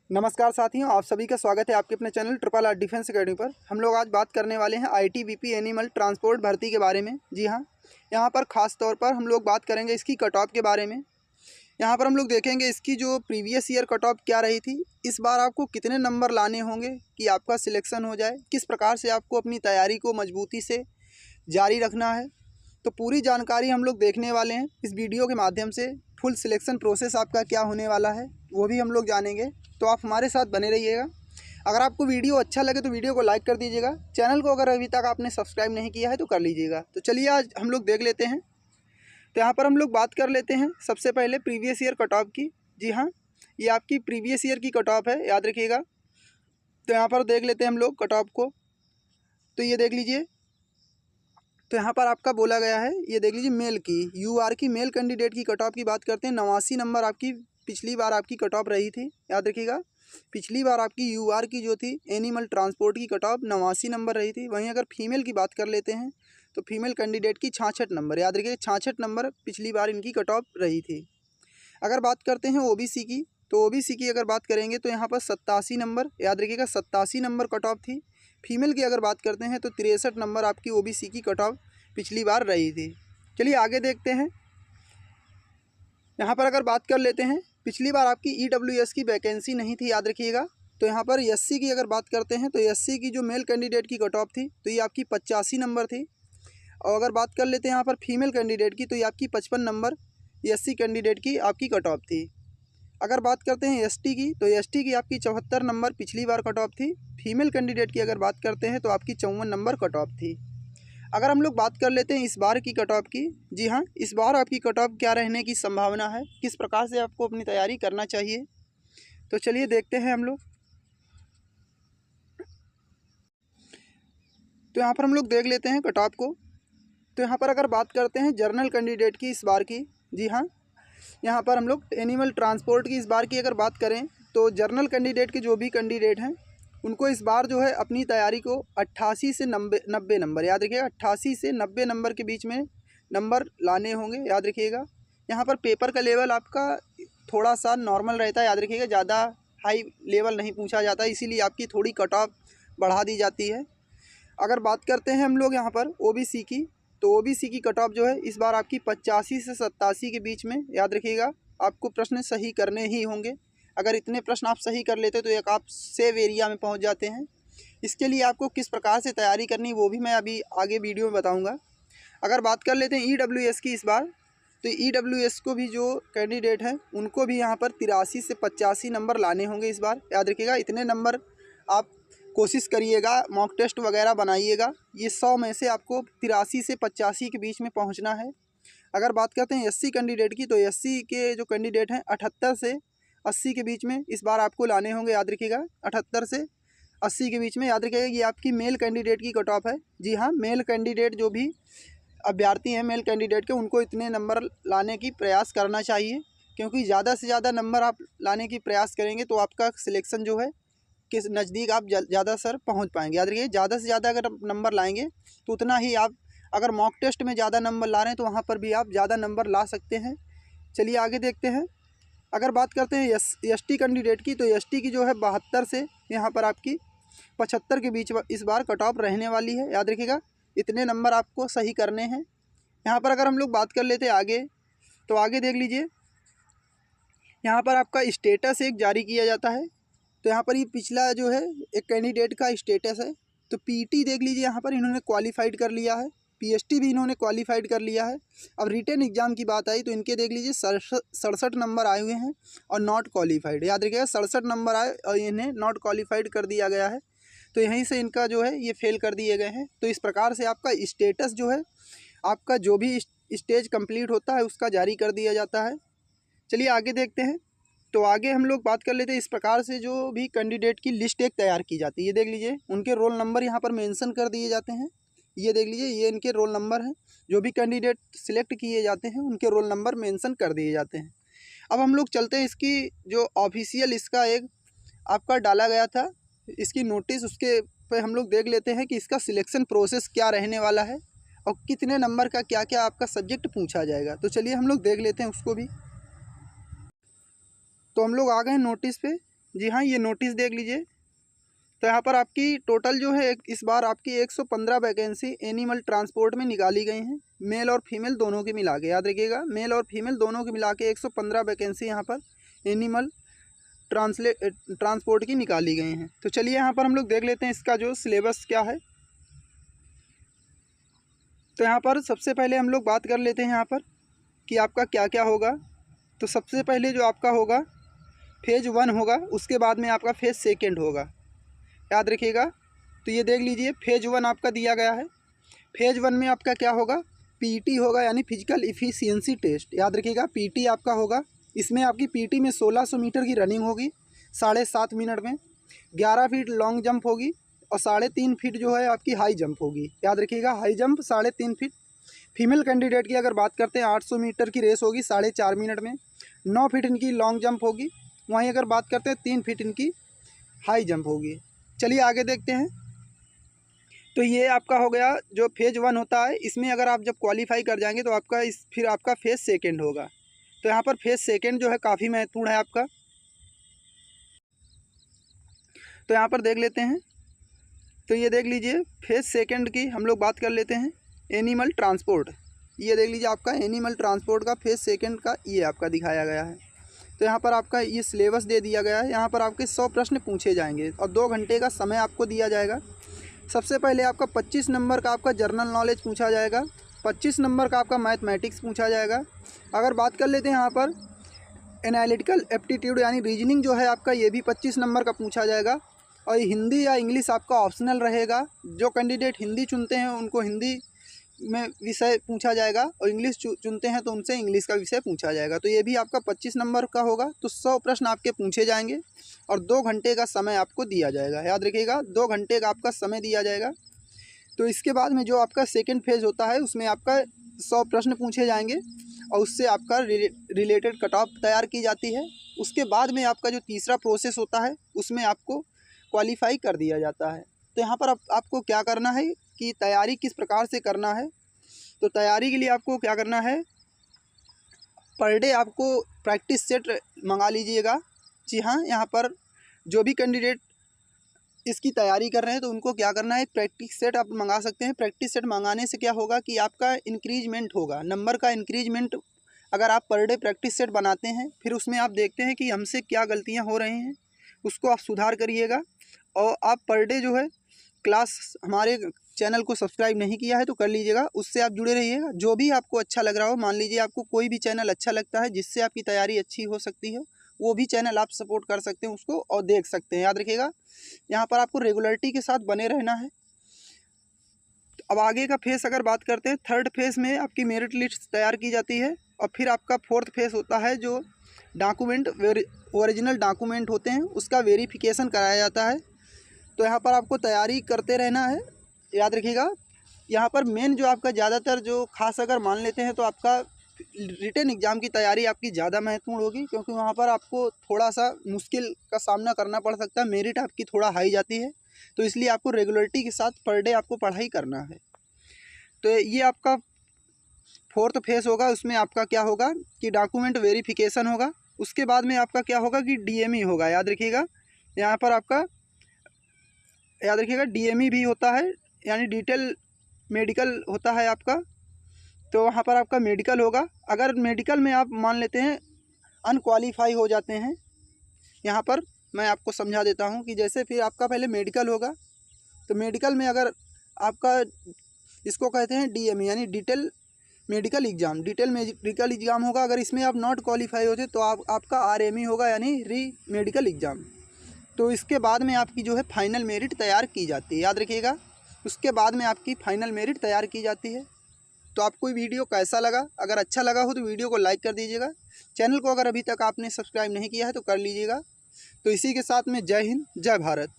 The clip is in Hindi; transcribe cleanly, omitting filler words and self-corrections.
नमस्कार साथियों, आप सभी का स्वागत है आपके अपने channel triple R defence academy पर। हम लोग आज बात करने वाले हैं आईटीबीपी एनिमल ट्रांसपोर्ट भर्ती के बारे में। जी हाँ, यहाँ पर ख़ास तौर पर हम लोग बात करेंगे इसकी कट ऑफ के बारे में। यहाँ पर हम लोग देखेंगे इसकी जो प्रीवियस ईयर कट ऑफ क्या रही थी, इस बार आपको कितने नंबर लाने होंगे कि आपका सिलेक्शन हो जाए, किस प्रकार से आपको अपनी तैयारी को मजबूती से जारी रखना है। तो पूरी जानकारी हम लोग देखने वाले हैं इस वीडियो के माध्यम से। फुल सिलेक्शन प्रोसेस आपका क्या होने वाला है वो भी हम लोग जानेंगे, तो आप हमारे साथ बने रहिएगा। अगर आपको वीडियो अच्छा लगे तो वीडियो को लाइक कर दीजिएगा। चैनल को अगर अभी तक आपने सब्सक्राइब नहीं किया है तो कर लीजिएगा। तो चलिए आज हम लोग देख लेते हैं। तो यहाँ पर हम लोग बात कर लेते हैं सबसे पहले प्रीवियस ईयर कट ऑफ की। जी हाँ, ये आपकी प्रीवियस ईयर की कट ऑफ है, याद रखिएगा। तो यहाँ पर देख लेते हैं हम लोग कट ऑफ को। तो ये देख लीजिए, तो यहाँ पर आपका बोला गया है, ये देख लीजिए मेल की यूआर की मेल कैंडिडेट की कट ऑफ की बात करते हैं। 89 नंबर आपकी पिछली बार आपकी कट ऑफ रही थी, याद रखिएगा। पिछली बार आपकी यूआर की जो थी एनिमल ट्रांसपोर्ट की कट ऑफ 89 नंबर रही थी। वहीं अगर फीमेल की बात कर लेते हैं तो फीमेल कैंडिडेट की 66 नंबर, याद रखिए 66 नंबर पिछली बार इनकी कट ऑफ रही थी। अगर बात करते हैं ओबीसी की, तो ओबीसी की अगर बात करेंगे तो यहाँ पर 87 नंबर, याद रखिएगा 87 नंबर कट ऑफ थी। फीमेल की अगर बात करते हैं तो 63 नंबर आपकी ओबीसी की कट ऑफ पिछली बार रही थी। चलिए आगे देखते हैं। यहाँ पर अगर बात कर लेते हैं, पिछली बार आपकी ईडब्ल्यूएस की वैकेंसी नहीं थी, याद रखिएगा। तो यहाँ पर एससी की अगर बात करते हैं तो एससी की जो मेल कैंडिडेट की कट ऑफ थी तो ये आपकी 85 नंबर थी। और अगर बात कर लेते हैं यहाँ पर फीमेल कैंडिडेट की तो ये आपकी 55 नंबर एससी कैंडिडेट की आपकी कट ऑफ थी। अगर बात करते हैं एसटी की, तो एसटी की आपकी 74 नंबर पिछली बार कट ऑफ थी। फीमेल कैंडिडेट की अगर बात करते हैं तो आपकी 54 नंबर कट ऑफ थी। अगर हम लोग बात कर लेते हैं इस बार की कट ऑफ की, जी हाँ, इस बार आपकी कट ऑफ क्या रहने की संभावना है, किस प्रकार से आपको अपनी तैयारी करना चाहिए, तो चलिए देखते हैं हम लोग। तो यहाँ पर हम लोग देख लेते हैं कट ऑफ को। तो यहाँ पर अगर बात करते हैं जर्नल कैंडिडेट की इस बार की, जी हाँ, यहाँ पर हम लोग एनिमल ट्रांसपोर्ट की इस बार की अगर बात करें तो जर्नल कैंडिडेट के जो भी कैंडिडेट हैं उनको इस बार जो है अपनी तैयारी को 88 से 90 नंबर, याद रखिएगा 88 से 90 नंबर के बीच में नंबर लाने होंगे, याद रखिएगा। यहाँ पर पेपर का लेवल आपका थोड़ा सा नॉर्मल रहता है, याद रखिएगा, ज़्यादा हाई लेवल नहीं पूछा जाता, इसीलिए आपकी थोड़ी कट ऑफ बढ़ा दी जाती है। अगर बात करते हैं हम लोग यहाँ पर ओबीसी की, तो ओबीसी की कट ऑफ जो है इस बार आपकी 85 से 87 के बीच में, याद रखिएगा। आपको प्रश्न सही करने ही होंगे। अगर इतने प्रश्न आप सही कर लेते तो एक आप सेव एरिया में पहुंच जाते हैं। इसके लिए आपको किस प्रकार से तैयारी करनी वो भी मैं अभी आगे वीडियो में बताऊंगा। अगर बात कर लेते हैं ईडब्ल्यूएस की इस बार, तो ईडब्ल्यूएस को भी जो कैंडिडेट हैं उनको भी यहाँ पर 83 से 85 नंबर लाने होंगे इस बार, याद रखिएगा। इतने नंबर आप कोशिश करिएगा, मॉक टेस्ट वगैरह बनाइएगा। ये 100 में से आपको 83 से 85 के बीच में पहुँचना है। अगर बात करते हैं एससी कैंडिडेट की, तो एससी के जो कैंडिडेट हैं 78 से 80 के बीच में इस बार आपको लाने होंगे, याद रखिएगा 78 से 80 के बीच में, याद रखिएगा। ये आपकी मेल कैंडिडेट की कट ऑफ है। जी हाँ, मेल कैंडिडेट जो भी अभ्यर्थी हैं मेल कैंडिडेट के, उनको इतने नंबर लाने की प्रयास करना चाहिए, क्योंकि ज़्यादा से ज़्यादा नंबर आप लाने की प्रयास करेंगे तो आपका सिलेक्शन जो है किस नज़दीक आप ज़्यादा सर पहुँच पाएंगे। याद रखिए, ज़्यादा से ज़्यादा अगर नंबर लाएँगे तो उतना ही आप, अगर मॉक टेस्ट में ज़्यादा नंबर ला रहे हैं तो वहाँ पर भी आप ज़्यादा नंबर ला सकते हैं। चलिए आगे देखते हैं। अगर बात करते हैं एसटी कैंडिडेट की, तो एसटी की जो है 72 से यहाँ पर आपकी 75 के बीच इस बार कट ऑफ रहने वाली है, याद रखिएगा। इतने नंबर आपको सही करने हैं। यहाँ पर अगर हम लोग बात कर लेते हैं आगे, तो आगे देख लीजिए, यहाँ पर आपका स्टेटस एक जारी किया जाता है। तो यहाँ पर ये पिछला जो है एक कैंडिडेट का स्टेटस है। तो पीटी देख लीजिए, यहाँ पर इन्होंने क्वालिफाइड कर लिया है, पीएचटी भी इन्होंने क्वालिफाइड कर लिया है। अब रिटन एग्जाम की बात आई तो इनके देख लीजिए 67 नंबर आए हुए हैं और नॉट क्वालिफाइड, याद रखिएगा 67 नंबर आए और इन्हें नॉट क्वालिफाइड कर दिया गया है। तो यहीं से इनका जो है ये फेल कर दिए गए हैं। तो इस प्रकार से आपका स्टेटस जो है, आपका जो भी स्टेज कंप्लीट होता है उसका जारी कर दिया जाता है। चलिए आगे देखते हैं। तो आगे हम लोग बात कर लेते हैं, इस प्रकार से जो भी कैंडिडेट की लिस्ट एक तैयार की जाती है। ये देख लीजिए, उनके रोल नंबर यहाँ पर मेंशन कर दिए जाते हैं। ये देख लीजिए, ये इनके रोल नंबर हैं। जो भी कैंडिडेट सिलेक्ट किए जाते हैं उनके रोल नंबर मेंशन कर दिए जाते हैं। अब हम लोग चलते हैं, इसकी जो ऑफिशियल इसका एक आपका डाला गया था इसकी नोटिस, उसके पे हम लोग देख लेते हैं कि इसका सिलेक्शन प्रोसेस क्या रहने वाला है और कितने नंबर का क्या क्या आपका सब्जेक्ट पूछा जाएगा। तो चलिए हम लोग देख लेते हैं उसको भी। तो हम लोग आ गए हैं नोटिस पे। जी हाँ, ये नोटिस देख लीजिए। तो यहाँ पर आपकी टोटल जो है इस बार आपकी 115 वैकेंसी एनिमल ट्रांसपोर्ट में निकाली गई हैं, मेल और फीमेल दोनों की मिला के। याद रखिएगा, मेल और फीमेल दोनों की मिला के 115 वैकेंसी यहाँ पर एनिमल ट्रांसपोर्ट की निकाली गई हैं। तो चलिए यहाँ पर हम लोग देख लेते हैं इसका जो सिलेबस क्या है। तो यहाँ पर सबसे पहले हम लोग बात कर लेते हैं यहाँ पर कि आपका क्या क्या होगा। तो सबसे पहले जो आपका होगा फेज़ 1 होगा, उसके बाद में आपका फेज़ 2 होगा। याद रखिएगा। तो ये देख लीजिए, फेज़ 1 आपका दिया गया है। फेज़ 1 में आपका क्या होगा, पीटी होगा यानी फिजिकल इफ़िशियंसी टेस्ट। याद रखिएगा, पीटी आपका होगा। इसमें आपकी पीटी में 1600 मीटर की रनिंग होगी 7.5 मिनट में, 11 फीट लॉन्ग जंप होगी और 3.5 फीट जो है आपकी हाई जंप होगी। याद रखिएगा, high jump 3.5 feet. Female candidate की अगर बात करते हैं 800 मीटर की रेस होगी 4.5 मिनट में, 9 फीट इनकी लॉन्ग जंप होगी। वहीं अगर बात करते हैं 3 फीट इनकी हाई जंप होगी। चलिए आगे देखते हैं। तो ये आपका हो गया जो फेज़ 1 होता है। इसमें अगर आप जब क्वालिफाई कर जाएंगे तो आपका फिर आपका फेज़ 2 होगा। तो यहाँ पर फेज़ 2 जो है काफ़ी महत्वपूर्ण है आपका। तो यहाँ पर देख लेते हैं। तो ये देख लीजिए, फेज़ 2 की हम लोग बात कर लेते हैं। एनिमल ट्रांसपोर्ट, ये देख लीजिए आपका एनिमल ट्रांसपोर्ट का फेज़ 2 का ये आपका दिखाया गया है। तो यहाँ पर आपका ये सिलेबस दे दिया गया है। यहाँ पर आपके 100 प्रश्न पूछे जाएंगे और 2 घंटे का समय आपको दिया जाएगा। सबसे पहले आपका 25 नंबर का आपका जनरल नॉलेज पूछा जाएगा, 25 नंबर का आपका मैथमेटिक्स पूछा जाएगा। अगर बात कर लेते हैं यहाँ पर एनालिटिकल एप्टीट्यूड यानी रीजनिंग जो है आपका, ये भी 25 नंबर का पूछा जाएगा। और हिंदी या इंग्लिश आपका ऑप्शनल रहेगा। जो कैंडिडेट हिंदी चुनते हैं उनको हिंदी में विषय पूछा जाएगा और इंग्लिश चुनते हैं तो उनसे इंग्लिश का विषय पूछा जाएगा। तो ये भी आपका 25 नंबर का होगा। तो 100 प्रश्न आपके पूछे जाएंगे और 2 घंटे का समय आपको दिया जाएगा। याद रखिएगा, 2 घंटे का आपका समय दिया जाएगा। तो इसके बाद में जो आपका 2nd फेज़ होता है उसमें आपका 100 प्रश्न पूछे जाएंगे और उससे आपका रिलेटेड कट ऑफ तैयार की जाती है। उसके बाद में आपका जो तीसरा प्रोसेस होता है उसमें आपको क्वालिफाई कर दिया जाता है। तो यहाँ पर आपको क्या करना है कि तैयारी किस प्रकार से करना है। तो तैयारी के लिए आपको क्या करना है, पर डे आपको प्रैक्टिस सेट मंगा लीजिएगा। जी हाँ, यहाँ पर जो भी कैंडिडेट इसकी तैयारी कर रहे हैं तो उनको क्या करना है, प्रैक्टिस सेट आप मंगा सकते हैं। प्रैक्टिस सेट मंगाने से क्या होगा कि आपका इंक्रीजमेंट होगा, नंबर का इंक्रीजमेंट। अगर आप पर डे प्रैक्टिस सेट बनाते हैं फिर उसमें आप देखते हैं कि हमसे क्या गलतियाँ हो रही हैं, उसको आप सुधार करिएगा। और आप पर डे जो है क्लास हमारे चैनल को सब्सक्राइब नहीं किया है तो कर लीजिएगा, उससे आप जुड़े रहिएगा। जो भी आपको अच्छा लग रहा हो, मान लीजिए आपको कोई भी चैनल अच्छा लगता है जिससे आपकी तैयारी अच्छी हो सकती है, वो भी चैनल आप सपोर्ट कर सकते हैं उसको और देख सकते हैं। याद रखिएगा, यहाँ पर आपको रेगुलरिटी के साथ बने रहना है। अब आगे का फेज़ अगर बात करते हैं, 3rd फेज़ में आपकी मेरिट लिस्ट तैयार की जाती है और फिर आपका 4th फेज़ होता है जो डॉक्यूमेंट ओरिजिनल डॉक्यूमेंट होते हैं उसका वेरिफिकेशन कराया जाता है। तो यहाँ पर आपको तैयारी करते रहना है। याद रखिएगा, यहाँ पर मेन जो आपका ज़्यादातर जो खास अगर मान लेते हैं तो आपका रिटन एग्ज़ाम की तैयारी आपकी ज़्यादा महत्वपूर्ण होगी, क्योंकि वहाँ पर आपको थोड़ा सा मुश्किल का सामना करना पड़ सकता है। मेरिट आपकी थोड़ा हाई जाती है, तो इसलिए आपको रेगुलरिटी के साथ पर डे आपको पढ़ाई करना है। तो ये आपका 4th फेज़ होगा। उसमें आपका क्या होगा कि डॉक्यूमेंट वेरिफिकेशन होगा। उसके बाद में आपका क्या होगा कि DME होगा। याद रखिएगा, यहाँ पर आपका याद रखिएगा DME भी होता है यानी डिटेल मेडिकल होता है आपका। तो वहाँ पर आपका मेडिकल होगा। अगर मेडिकल में आप मान लेते हैं अनक्वालीफाई हो जाते हैं, यहाँ पर मैं आपको समझा देता हूँ कि जैसे फिर आपका पहले मेडिकल होगा। तो मेडिकल में अगर आपका इसको कहते हैं DME यानी डिटेल मेडिकल एग्ज़ाम होगा। अगर इसमें आप नॉट क्वालिफाई होते तो आपका RME होगा यानी री मेडिकल एग्ज़ाम। तो इसके बाद में आपकी जो है फाइनल मेरिट तैयार की जाती है। याद रखिएगा, उसके बाद में आपकी फाइनल मेरिट तैयार की जाती है। तो आपको वीडियो कैसा लगा? अगर अच्छा लगा हो तो वीडियो को लाइक कर दीजिएगा। चैनल को अगर अभी तक आपने सब्सक्राइब नहीं किया है तो कर लीजिएगा। तो इसी के साथ में जय हिंद, जय भारत।